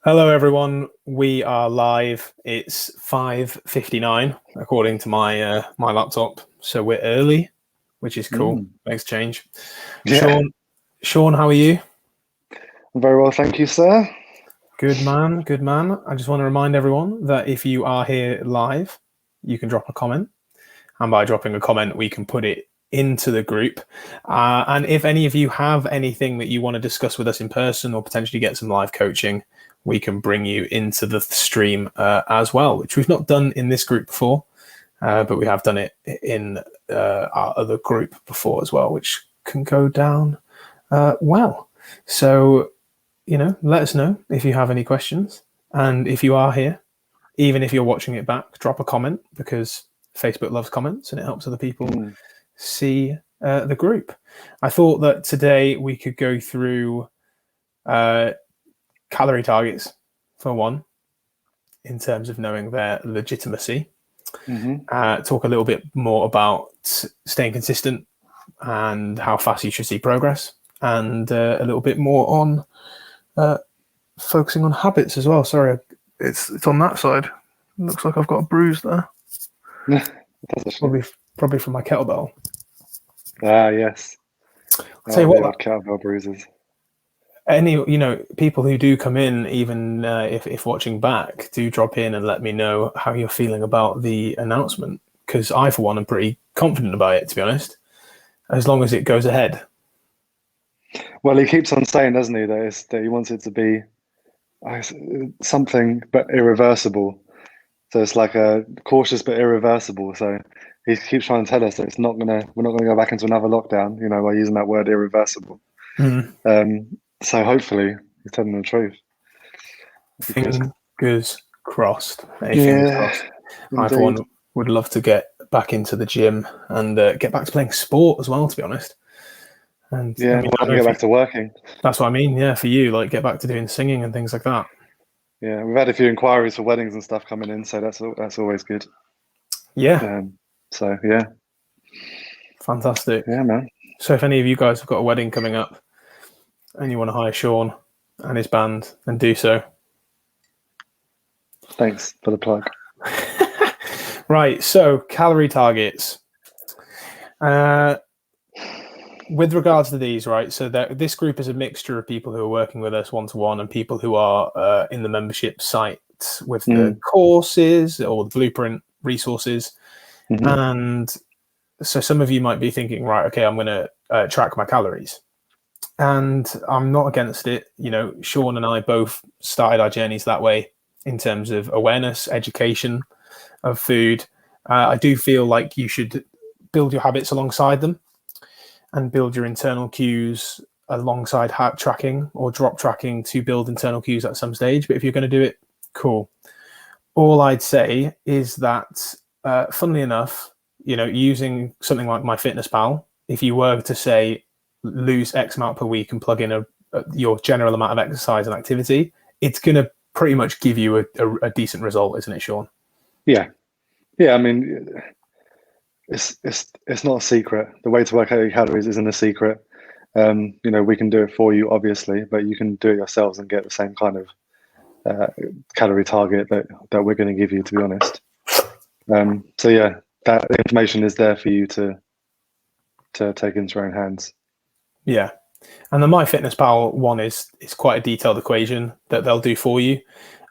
Hello, everyone. We are live. It's 5:59 according to my laptop, so we're early, which is cool. Makes change. Yeah, Sean, how are you? very well, thank you, sir. Good man, good man. I just want to remind everyone that if you are here live, you can drop a comment, and by dropping a comment, we can put it into the group. And if any of you have anything that you want to discuss with us in person or potentially get some live coaching, we can bring you into the stream as well, which we've not done in this group before, but we have done it in our other group before as well, which can go down well. So, let us know if you have any questions. And if you are here, even if you're watching it back, drop a comment because Facebook loves comments and it helps other people see the group. I thought that today we could go through calorie targets for one, in terms of knowing their legitimacy. Talk a little bit more about staying consistent and how fast you should see progress, and a little bit more on focusing on habits as well. Sorry, it's on that side. It looks like I've got a bruise there. Probably from my kettlebell. Yes. I'll tell you what, kettlebell bruises. People who do come in, even if watching back, do drop in and let me know how you're feeling about the announcement, because I, for one, am pretty confident about it, to be honest, as long as it goes ahead. Well, he keeps on saying, doesn't he, that he wants it to be something but irreversible. So it's like a cautious but irreversible. So he keeps trying to tell us that we're not gonna go back into another lockdown, by using that word irreversible. So hopefully he's telling the truth. Fingers crossed. Fingers crossed. I, for one, would love to get back into the gym and get back to playing sport as well, to be honest. And get back to working. That's what I mean. Yeah, for you, like get back to doing singing and things like that. Yeah, we've had a few inquiries for weddings and stuff coming in, so that's always good. Yeah. So yeah. Fantastic. Yeah, man. So if any of you guys have got a wedding coming up and you want to hire Shaun and his band, then do so. Thanks for the plug. Right, so calorie targets. With regards to these, right, so this group is a mixture of people who are working with us one-to-one and people who are in the membership site with the courses or the blueprint resources. And so some of you might be thinking, right, okay, I'm going to track my calories. And I'm not against it. Shaun and I both started our journeys that way in terms of awareness, education of food. I do feel like you should build your habits alongside them and build your internal cues alongside tracking or drop tracking to build internal cues at some stage. But if you're going to do it, cool. All I'd say is that, funnily enough, using something like MyFitnessPal, if you were to say lose X amount per week and plug in your general amount of exercise and activity, it's going to pretty much give you a decent result, isn't it, Shaun? Yeah. I mean, it's not a secret. The way to work out your calories isn't a secret. We can do it for you, obviously, but you can do it yourselves and get the same kind of calorie target that we're going to give you, to be honest. So yeah, that information is there for you to take into your own hands. Yeah. And the MyFitnessPal one is quite a detailed equation that they'll do for you.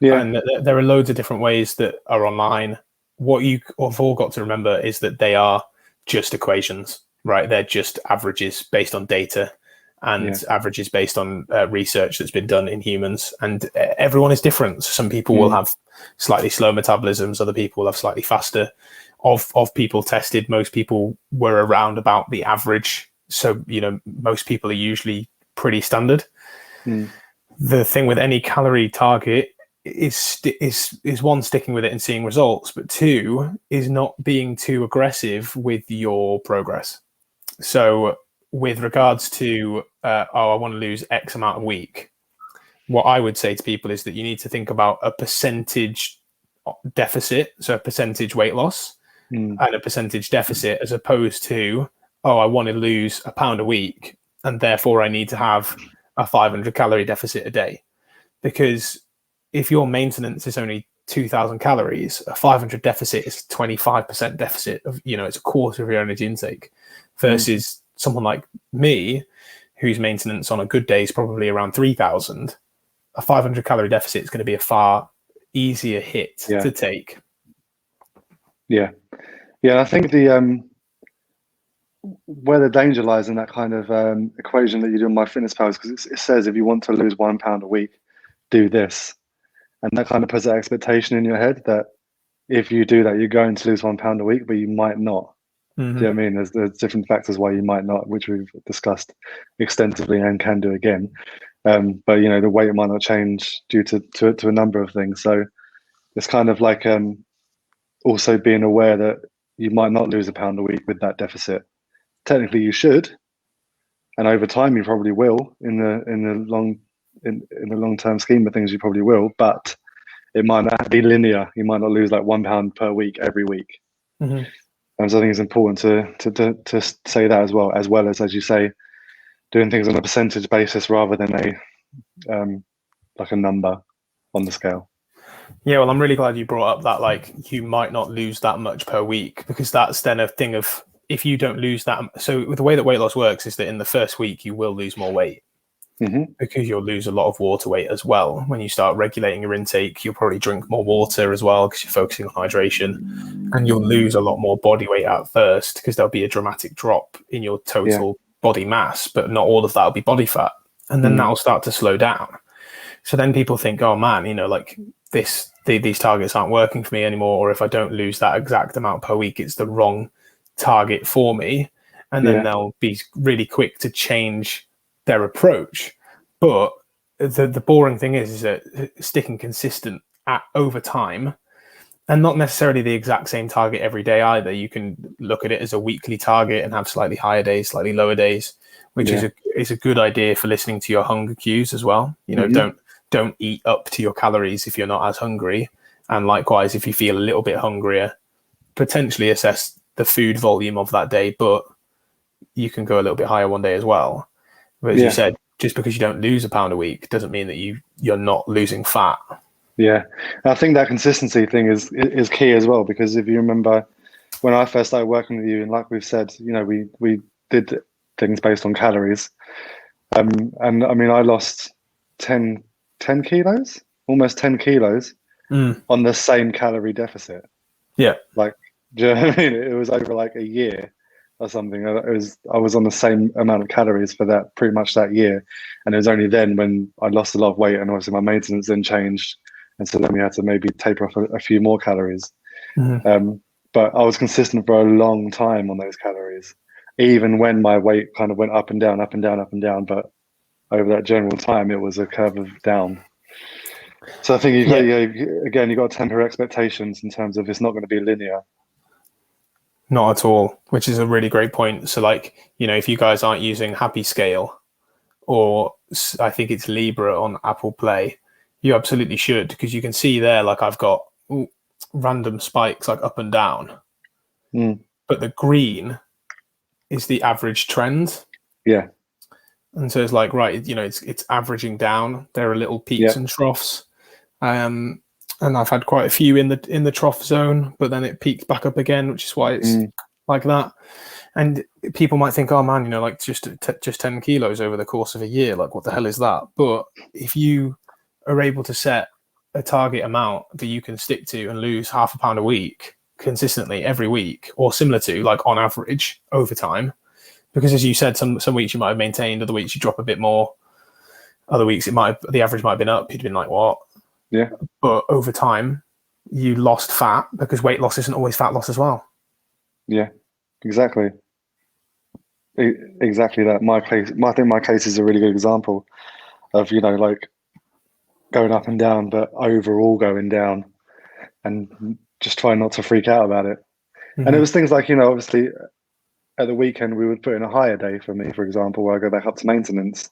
Yeah. And there are loads of different ways that are online. What you have all got to remember is that they are just equations, right? They're just averages based on data and averages based on research that's been done in humans. And everyone is different. Some people will have slightly slow metabolisms. Other people will have slightly faster. Of people tested, most people were around about the average. So, most people are usually pretty standard. The thing with any calorie target is one, sticking with it and seeing results, but two, is not being too aggressive with your progress. So with regards to, I want to lose X amount a week, what I would say to people is that you need to think about a percentage deficit, so a percentage weight loss, and a percentage deficit, as opposed to, I want to lose a pound a week, and therefore I need to have a 500 calorie deficit a day. Because if your maintenance is only 2,000 calories, a 500 deficit is 25% deficit of, it's a quarter of your energy intake, versus someone like me, whose maintenance on a good day is probably around 3,000. A 500 calorie deficit is going to be a far easier hit to take. Yeah. I think the where the danger lies in that kind of equation that you do in MyFitnessPal is because it says if you want to lose 1 pound a week, do this, and that kind of puts that expectation in your head that if you do that, you're going to lose 1 pound a week, but you might not. Do you know what I mean? There's different factors why you might not, which we've discussed extensively and can do again. But the weight might not change due to a number of things. So it's kind of like also being aware that you might not lose a pound a week with that deficit. Technically, you should, and over time you probably will. In the long term scheme of things, you probably will. But it might not be linear. You might not lose like 1 pound per week every week. And so I think it's important to say that as well as you say, doing things on a percentage basis rather than a number on the scale. Yeah, well, I'm really glad you brought up that, like, you might not lose that much per week, because that's then a thing of, if you don't lose that. So the way that weight loss works is that in the first week you will lose more weight, because you'll lose a lot of water weight as well. When you start regulating your intake, you'll probably drink more water as well, because you're focusing on hydration, and you'll lose a lot more body weight at first, because there'll be a dramatic drop in your total body mass, but not all of that will be body fat, and then that'll start to slow down. So then people think, oh man, like these targets aren't working for me anymore, or if I don't lose that exact amount per week, it's the wrong target for me, and then they'll be really quick to change their approach. But the boring thing is that sticking consistent over time, and not necessarily the exact same target every day either. You can look at it as a weekly target and have slightly higher days, slightly lower days, which is a good idea for listening to your hunger cues as well. Don't eat up to your calories if you're not as hungry, and likewise, if you feel a little bit hungrier, potentially assess the food volume of that day, but you can go a little bit higher one day as well. But as you said, just because you don't lose a pound a week doesn't mean that you're not losing fat. Yeah, I think that consistency thing is key as well, because if you remember when I first started working with you, and like we've said, we did things based on calories, and I mean I lost 10 kilos, almost 10 kilos on the same calorie deficit. Yeah, like, do you know what I mean? It was over like a year or something. I was on the same amount of calories for that pretty much that year, and it was only then when I lost a lot of weight, and obviously my maintenance then changed, and so then we had to maybe taper off a few more calories. But I was consistent for a long time on those calories, even when my weight kind of went up and down, up and down, up and down. But over that general time, it was a curve of down. So I think you got to temper expectations in terms of it's not going to be linear. Not at all, which is a really great point. So, like, if you guys aren't using Happy Scale, or I think it's Libra on Apple Play, you absolutely should, because you can see there, like, I've got random spikes like up and down, but the green is the average trend. Yeah. And so it's like, right, it's averaging down. There are little peaks and troughs. And I've had quite a few in the trough zone, but then it peaked back up again, which is why it's like that. And people might think, oh man, like just 10 kilos over the course of a year, like what the hell is that? But if you are able to set a target amount that you can stick to and lose 0.5 pound a week consistently every week, or similar to, like, on average over time, because as you said, some weeks you might have maintained, other weeks you drop a bit more, other weeks the average might have been up, you'd been like, what? Yeah. But over time you lost fat, because weight loss isn't always fat loss as well. Yeah, exactly that. I think my case is a really good example of, like, going up and down, but overall going down, and just trying not to freak out about it. And it was things like, obviously at the weekend we would put in a higher day for me, for example, where I go back up to maintenance,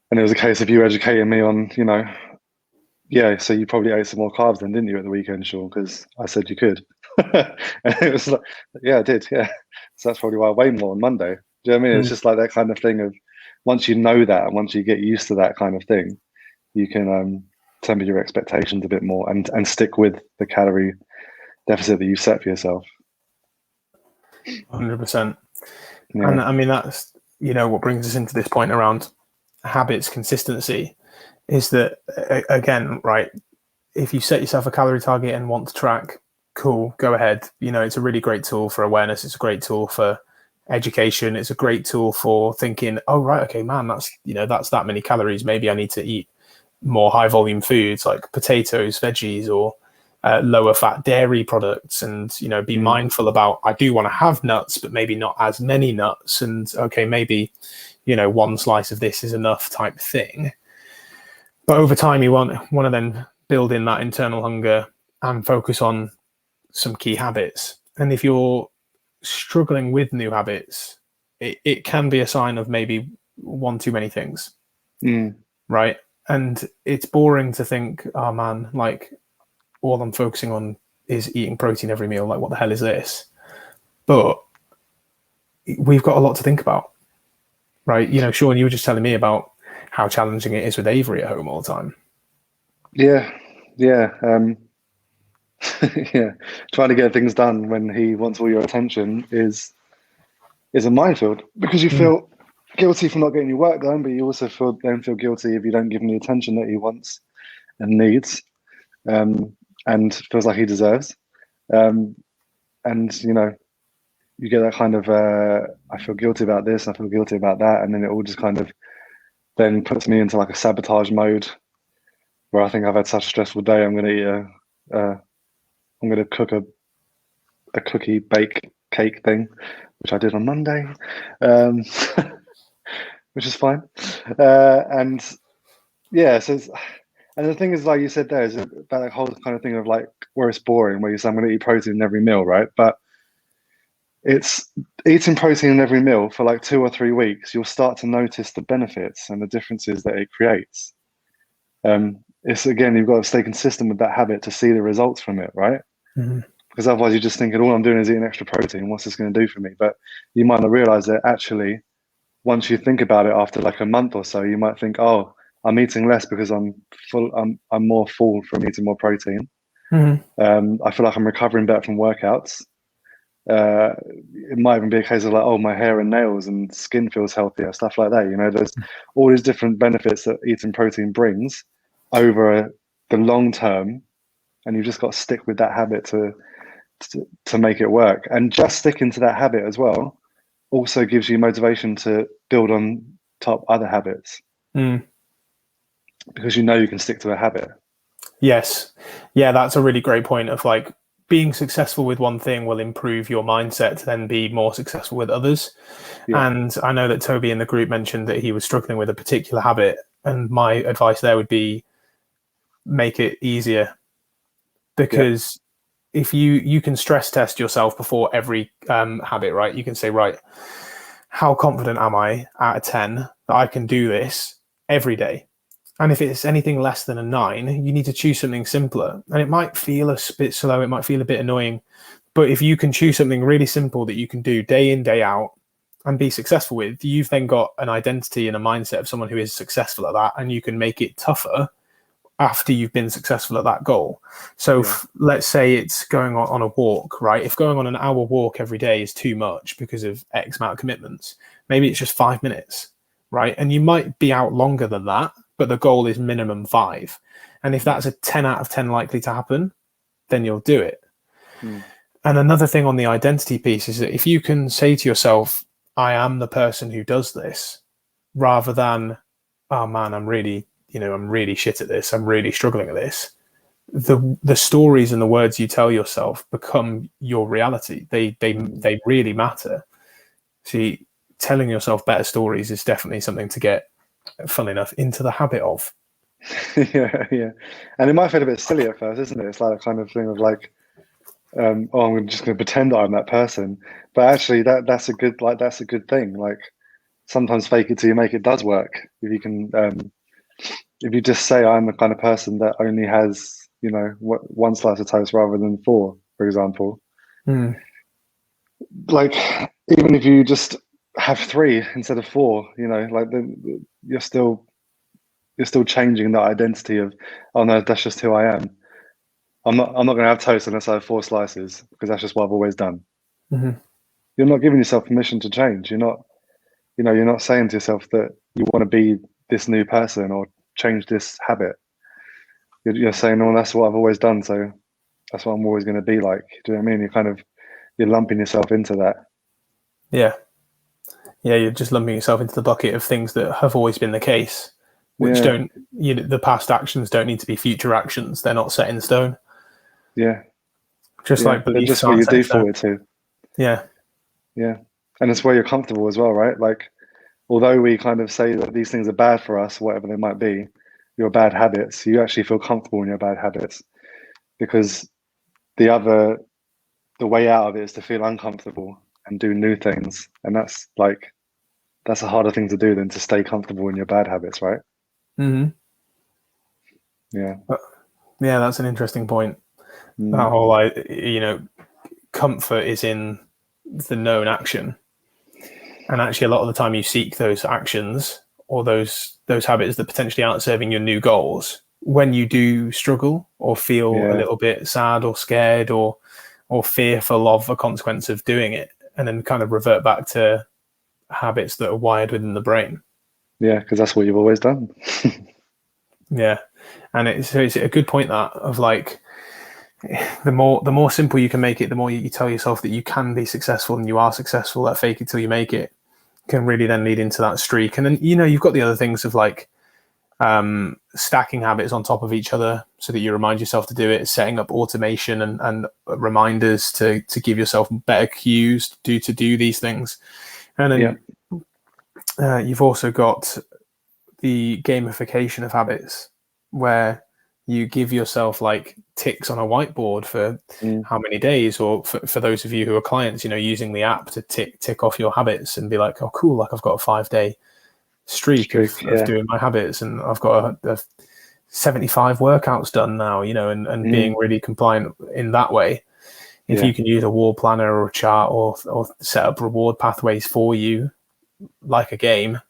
and it was a case of you educating me on, so you probably ate some more carbs then, didn't you, at the weekend, Shaun, because I said you could. And it was like, yeah, I did, yeah. So that's probably why I weigh more on Monday. Do you know what I mean? It's just like that kind of thing of, once you know that, and once you get used to that kind of thing, you can temper your expectations a bit more and stick with the calorie deficit that you set for yourself. 100%. Yeah. And I mean, that's, what brings us into this point around habits consistency is that, again, right, if you set yourself a calorie target and want to track, cool, go ahead. It's a really great tool for awareness. It's a great tool for education. It's a great tool for thinking, oh, right, okay, man, that's that many calories. Maybe I need to eat more high volume foods like potatoes, veggies, or lower fat dairy products, and be mindful about, I do want to have nuts, but maybe not as many nuts, and okay, maybe one slice of this is enough type thing. But over time you want to then build in that internal hunger and focus on some key habits. And if you're struggling with new habits, it can be a sign of maybe one too many things, right? And it's boring to think, oh man, like all I'm focusing on is eating protein every meal. Like, what the hell is this? But we've got a lot to think about, right? Shaun, you were just telling me about how challenging it is with Avery at home all the time. Yeah. Yeah. Trying to get things done when he wants all your attention is a minefield, because you feel guilty for not getting your work done, but you also feel guilty if you don't give him the attention that he wants and needs, and feels like he deserves. And you get that kind of I feel guilty about this, I feel guilty about that, and then it all just kind of then puts me into like a sabotage mode where I think I've had such a stressful day. I'm going to cook a cookie bake cake thing, which I did on Monday, which is fine. And the thing is, like you said, there is about that whole kind of thing of like where it's boring, where you say I'm going to eat protein in every meal, right? But it's eating protein in every meal for like 2 or 3 weeks. You'll start to notice the benefits and the differences that it creates. It's, again, you've got to stay consistent with that habit to see the results from it, right? Because otherwise you're just thinking, all I'm doing is eating extra protein. What's this going to do for me? But you might not realize that actually, once you think about it after like a month or so, you might think, oh, I'm eating less because I'm more full from eating more protein. I feel like I'm recovering better from workouts. It might even be a case of like, oh, my hair and nails and skin feels healthier, stuff like that. There's all these different benefits that eating protein brings over the long term, and you've just got to stick with that habit to make it work. And just sticking to that habit as well also gives you motivation to build on top other habits, because you can stick to a habit. Yes. Yeah, that's a really great point of like, being successful with one thing will improve your mindset to then be more successful with others. Yeah. And I know that Toby in the group mentioned that he was struggling with a particular habit. And my advice there would be make it easier, because if you can stress test yourself before every habit, right? You can say, right, how confident am I out of 10 that I can do this every day? And if it's anything less than a 9, you need to choose something simpler. And it might feel a bit slow, it might feel a bit annoying, but if you can choose something really simple that you can do day in, day out and be successful with, you've then got an identity and a mindset of someone who is successful at that, and you can make it tougher after you've been successful at that goal. So let's say it's going on a walk, right? If going on an hour walk every day is too much because of X amount of commitments, maybe it's just 5 minutes, right? And you might be out longer than that, but the goal is minimum 5. And if that's a 10 out of 10 likely to happen, then you'll do it. And another thing on the identity piece is that if you can say to yourself, I am the person who does this, rather than, oh man, I'm really shit at this, I'm really struggling at this. The stories and the words you tell yourself become your reality. They really matter. See, telling yourself better stories is definitely something to get, funnily enough, into the habit of. Yeah. And it might feel a bit silly at first, isn't it? It's like a kind of thing of like, I'm just going to pretend that I'm that person. But actually, that's a good thing. Like, sometimes fake it till you make it does work. If you can, if you just say I'm the kind of person that only has, one slice of toast rather than 4, for example. Like, even if you just have 3 instead of 4, like you're still changing that identity of, oh no, that's just who I am. I'm not going to have toast unless I have 4 slices because that's just what I've always done. Mm-hmm. You're not giving yourself permission to change. You're not, you're not saying to yourself that you want to be this new person or change this habit. You're saying, oh, that's what I've always done, so that's what I'm always going to be like. Do you know what I mean? You're lumping yourself into that. Yeah. Yeah, you're just lumping yourself into the bucket of things that have always been the case, which don't, the past actions don't need to be future actions. They're not set in stone. Yeah. Just like beliefs they're just what you set in do stone. forward to. Yeah. Yeah. And it's where you're comfortable as well, right? Like, although we kind of say that these things are bad for us, whatever they might be, your bad habits, you actually feel comfortable in your bad habits, because the way out of it is to feel uncomfortable and do new things. And that's a harder thing to do than to stay comfortable in your bad habits, right? Mm-hmm. Yeah. Yeah, that's an interesting point. That whole, comfort is in the known action. And actually, a lot of the time you seek those actions or those habits that potentially aren't serving your new goals when you do struggle or feel a little bit sad or scared or fearful of the consequence of doing it, and then kind of revert back to habits that are wired within the brain. Yeah, because that's what you've always done. Yeah. And it's a good point that of like, the more simple you can make it, the more you tell yourself that you can be successful and you are successful. That fake it till you make it can really then lead into that streak. And then, you've got the other things of like stacking habits on top of each other so that you remind yourself to do it, setting up automation and reminders to give yourself better cues to do these things. And then you've also got the gamification of habits, where you give yourself like ticks on a whiteboard for how many days, or for those of you who are clients, using the app to tick off your habits and be like, oh, cool, like I've got a 5-day streak of doing my habits, and I've got a 75 workouts done now, and being really compliant in that way. If you can use a wall planner or a chart or set up reward pathways for you like a game,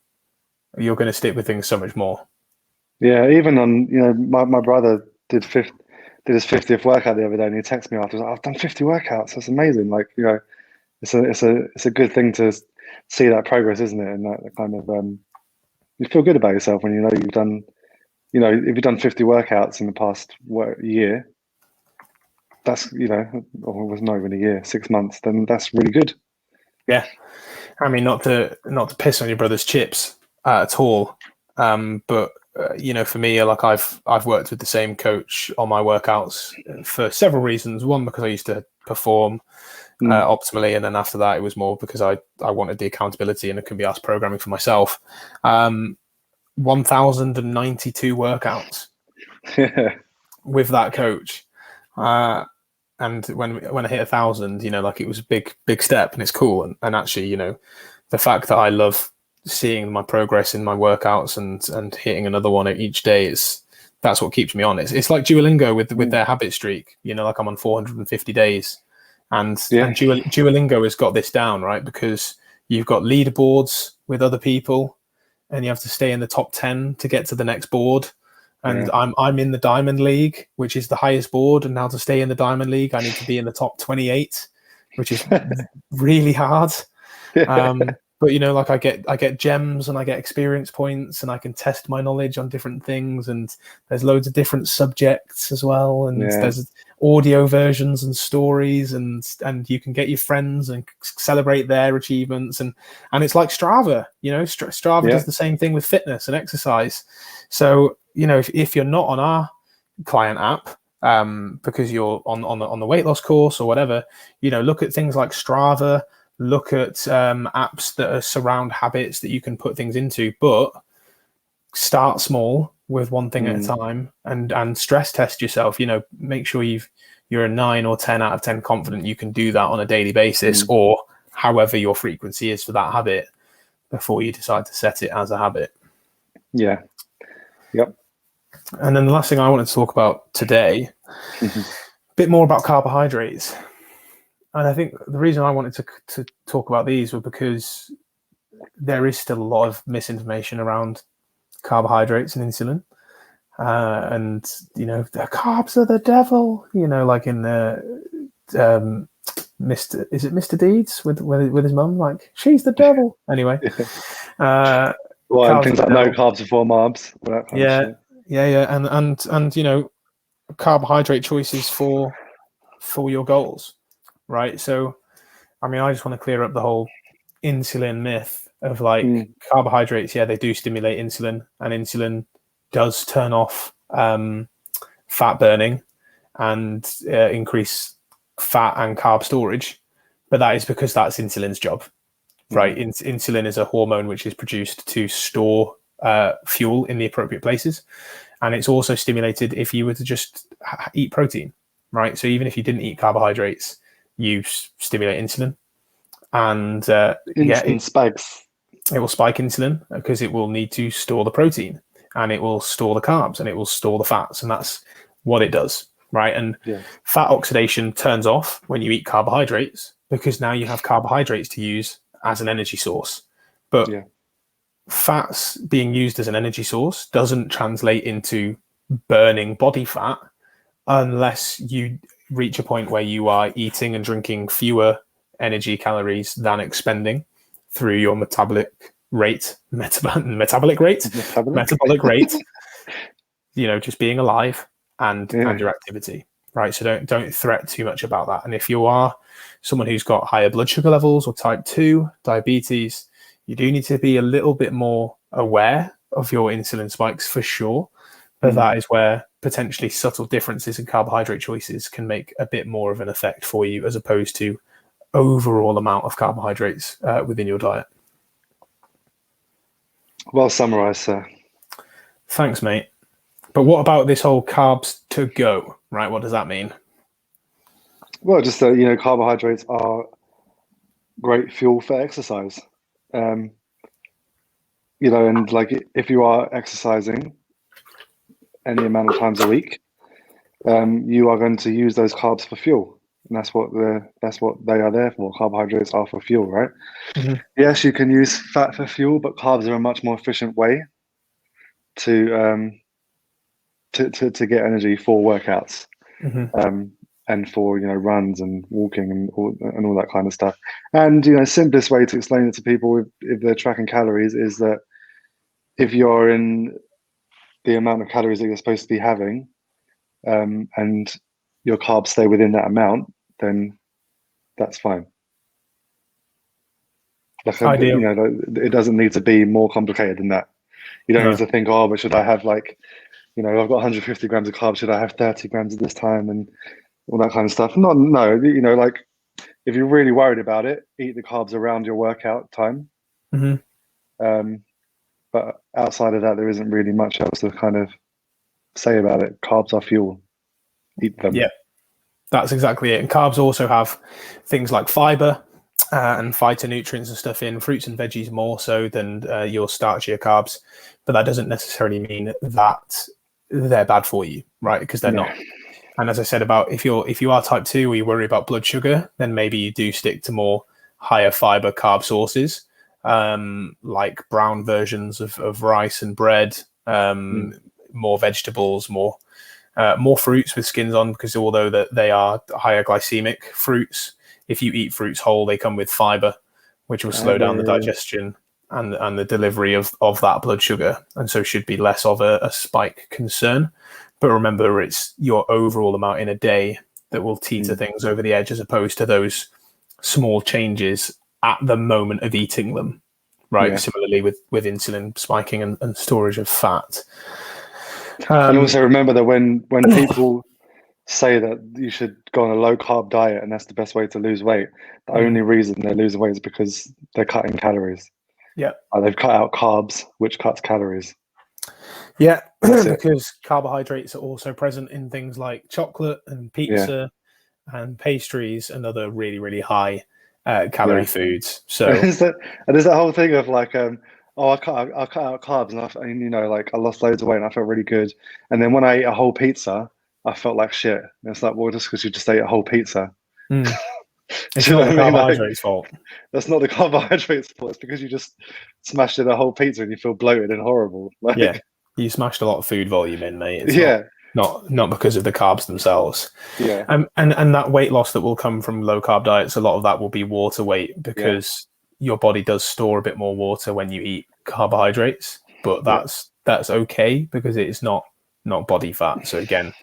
you're going to stick with things so much more. Yeah, even on, my brother did his 50th workout the other day, and he texted me after, I've done 50 workouts. That's amazing. Like, it's a good thing to see that progress, isn't it? And that kind of, you feel good about yourself when you've done, if you've done 50 workouts in the past year, that's, or it was not even a year, 6 months, then that's really good. Yeah. I mean, not to piss on your brother's chips at all. But for me, like I've worked with the same coach on my workouts for several reasons. One, because I used to perform optimally, and then after that, it was more because I wanted the accountability and it can be asked programming for myself. 1,092 workouts with that coach, and when I hit 1,000, like it was a big step, and it's cool. And actually, the fact that I love seeing my progress in my workouts and hitting another one each day, that's what keeps me on. It's like Duolingo with their habit streak. Like I'm on 450 days, and Duolingo has got this down, right? Because you've got leaderboards with other people, and you have to stay in the top 10 to get to the next board. And I'm in the Diamond League, which is the highest board, and now to stay in the Diamond League, I need to be in the top 28, which is really hard. But like I get gems and I get experience points, and I can test my knowledge on different things, and there's loads of different subjects as well, and there's audio versions and stories, and you can get your friends and celebrate their achievements, and it's like Strava. Strava does the same thing with fitness and exercise. So if you're not on our client app, because you're on the weight loss course or whatever, look at things like Strava. Look at apps that surround habits that you can put things into, but start small with one thing at a time, and stress test yourself. Make sure you're a 9 or 10 out of 10 confident you can do that on a daily basis, or however your frequency is for that habit, before you decide to set it as a habit. Yeah. Yep. And then the last thing I wanted to talk about today, a bit more about carbohydrates. And I think the reason I wanted to talk about these was because there is still a lot of misinformation around carbohydrates and insulin. And the carbs are the devil. Like in the Mr. Deeds with his mum? Like, she's the devil. Anyway, and things like no carbs before marbs. That kind of shit. Yeah, and carbohydrate choices for your goals, right? So, I mean, I just want to clear up the whole insulin myth of like carbohydrates. Yeah, they do stimulate insulin, and insulin does turn off fat burning and increase fat and carb storage, but that is because that's insulin's job, right? Insulin is a hormone which is produced to store fuel in the appropriate places, and it's also stimulated if you were to just eat protein, right? So even if you didn't eat carbohydrates, you stimulate insulin, and spikes. It will spike insulin because it will need to store the protein, and it will store the carbs, and it will store the fats, and that's what it does, right? And fat oxidation turns off when you eat carbohydrates because now you have carbohydrates to use as an energy source. But fats being used as an energy source doesn't translate into burning body fat unless you reach a point where you are eating and drinking fewer energy calories than expending through your metabolic rate, just being alive and your activity, right? So don't fret too much about that. And if you are someone who's got higher blood sugar levels or type 2 diabetes, you do need to be a little bit more aware of your insulin spikes for sure. But that is where potentially subtle differences in carbohydrate choices can make a bit more of an effect for you, as opposed to overall amount of carbohydrates within your diet. Well summarized, sir. Thanks, mate. But what about this whole carbs to go, right? What does that mean? Well, just that, carbohydrates are great fuel for exercise. And like if you are exercising any amount of times a week, you are going to use those carbs for fuel. And that's what they are there for. Carbohydrates are for fuel, right? Yes, you can use fat for fuel, but carbs are a much more efficient way to get energy for workouts, and for runs and walking and all that kind of stuff. And simplest way to explain it to people if they're tracking calories is that if you're in the amount of calories that you're supposed to be having, and your carbs stay within that amount, then that's fine. Like, it doesn't need to be more complicated than that. You don't need to think, but should I have I've got 150 grams of carbs, should I have 30 grams at this time and all that kind of stuff? No, like if you're really worried about it, eat the carbs around your workout time. But outside of that, there isn't really much else to kind of say about it. Carbs are fuel. Eat them. Yeah, that's exactly it. And carbs also have things like fiber and phytonutrients and stuff in fruits and veggies more so than your starchier carbs. But that doesn't necessarily mean that they're bad for you, right? Because they're not. And as I said about if you are type 2 or you worry about blood sugar, then maybe you do stick to more higher fiber carb sources, like brown versions of rice and bread, more vegetables, more fruits with skins on, because although that they are higher glycemic fruits, if you eat fruits whole, they come with fiber, which will slow down the digestion and the delivery of that blood sugar, and so should be less of a spike concern. But remember, it's your overall amount in a day that will teeter things over the edge, as opposed to those small changes at the moment of eating them, right? Similarly with insulin spiking and storage of fat. And also remember that when people say that you should go on a low carb diet and that's the best way to lose weight, the only reason they're losing weight is because they're cutting calories. They've cut out carbs, which cuts calories. Because carbohydrates are also present in things like chocolate and pizza and pastries and other really, really high calorie foods. So there's that whole thing of like, I cut out carbs and I lost loads of weight and I felt really good. And then when I ate a whole pizza, I felt like shit. And it's like, well, just because you just ate a whole pizza. It's Do you know not the what I mean? Like, carbohydrates' fault. that's not the carbohydrates fault. It's because you just smashed in a whole pizza and you feel bloated and horrible. Like, Yeah, you smashed a lot of food volume in, mate. It's yeah, not because of the carbs themselves. yeah, And that weight loss that will come from low carb diets, a lot of that will be water weight yeah, because your body does store a bit more water when you eat carbohydrates. But yeah, that's okay because it's not body fat. So again,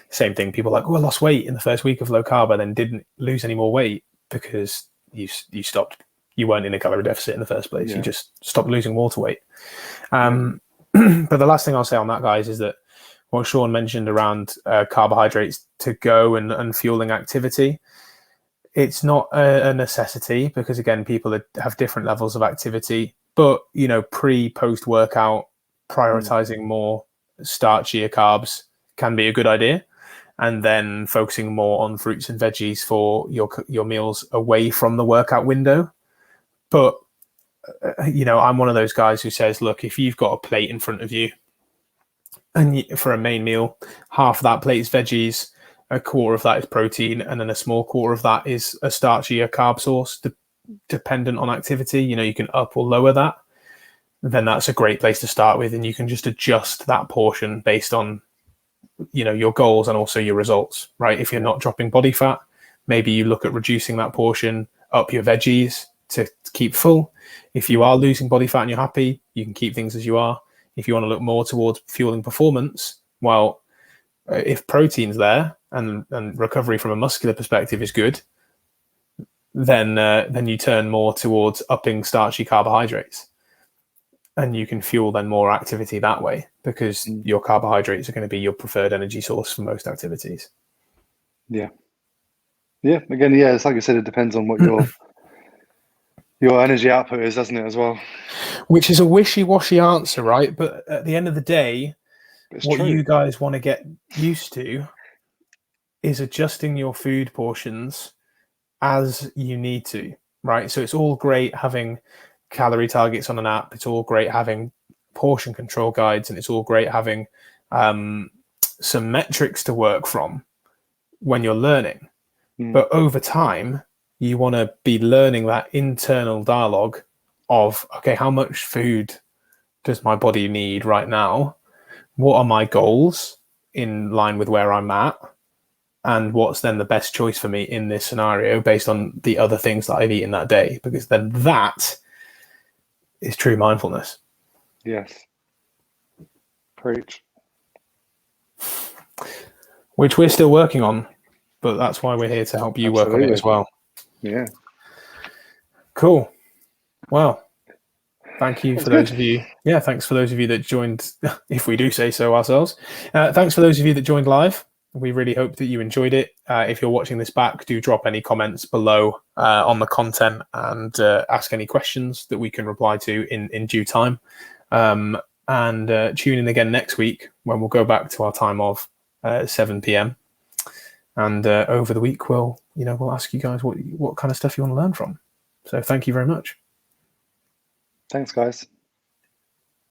same thing. People are like, oh, I lost weight in the first week of low carb and then didn't lose any more weight because you stopped. You weren't in a calorie deficit in the first place. yeah, You just stopped losing water weight. yeah, But the last thing I'll say on that, guys, is that what Shaun mentioned around carbohydrates to go and fueling activity, it's not a necessity because, again, people have different levels of activity. But, post workout, prioritizing more starchier carbs can be a good idea. And then focusing more on fruits and veggies for your meals away from the workout window. But, I'm one of those guys who says, look, if you've got a plate in front of you, and for a main meal, half of that plate is veggies, a quarter of that is protein, and then a small quarter of that is a starchier carb source, dependent on activity. You can up or lower that. Then that's a great place to start with, and you can just adjust that portion based on your goals and also your results. Right? If you're not dropping body fat, maybe you look at reducing that portion, up your veggies to keep full. If you are losing body fat and you're happy, you can keep things as you are. If you want to look more towards fueling performance, well, if protein's there and recovery from a muscular perspective is good, then you turn more towards upping starchy carbohydrates, and you can fuel then more activity that way because your carbohydrates are going to be your preferred energy source for most activities. yeah. Again, it's like I said, it depends on what your energy output is, doesn't it, as well? Which is a wishy-washy answer, right? But at the end of the day, It's what true. you guys want to get used to is adjusting your food portions as you need to, right? So it's all great having calorie targets on an app. It's all great having portion control guides, and it's all great having some metrics to work from when you're learning. But over time, you want to be learning that internal dialogue of, okay, how much food does my body need right now? What are my goals in line with where I'm at? And what's then the best choice for me in this scenario based on the other things that I've eaten that day? Because then that is true mindfulness. Yes. Preach. Which we're still working on, but that's why we're here to help you work on it as well. Yeah. Cool. Well, thank you for those of you. Yeah, thanks for those of you that joined, if we do say so ourselves. Thanks for those of you that joined live. We really hope that you enjoyed it. If you're watching this back, do drop any comments below on the content and ask any questions that we can reply to in due time. And tune in again next week when we'll go back to our time of 7 p.m. And over the week, we'll ask you guys what kind of stuff you want to learn from. So thank you very much. Thanks, guys.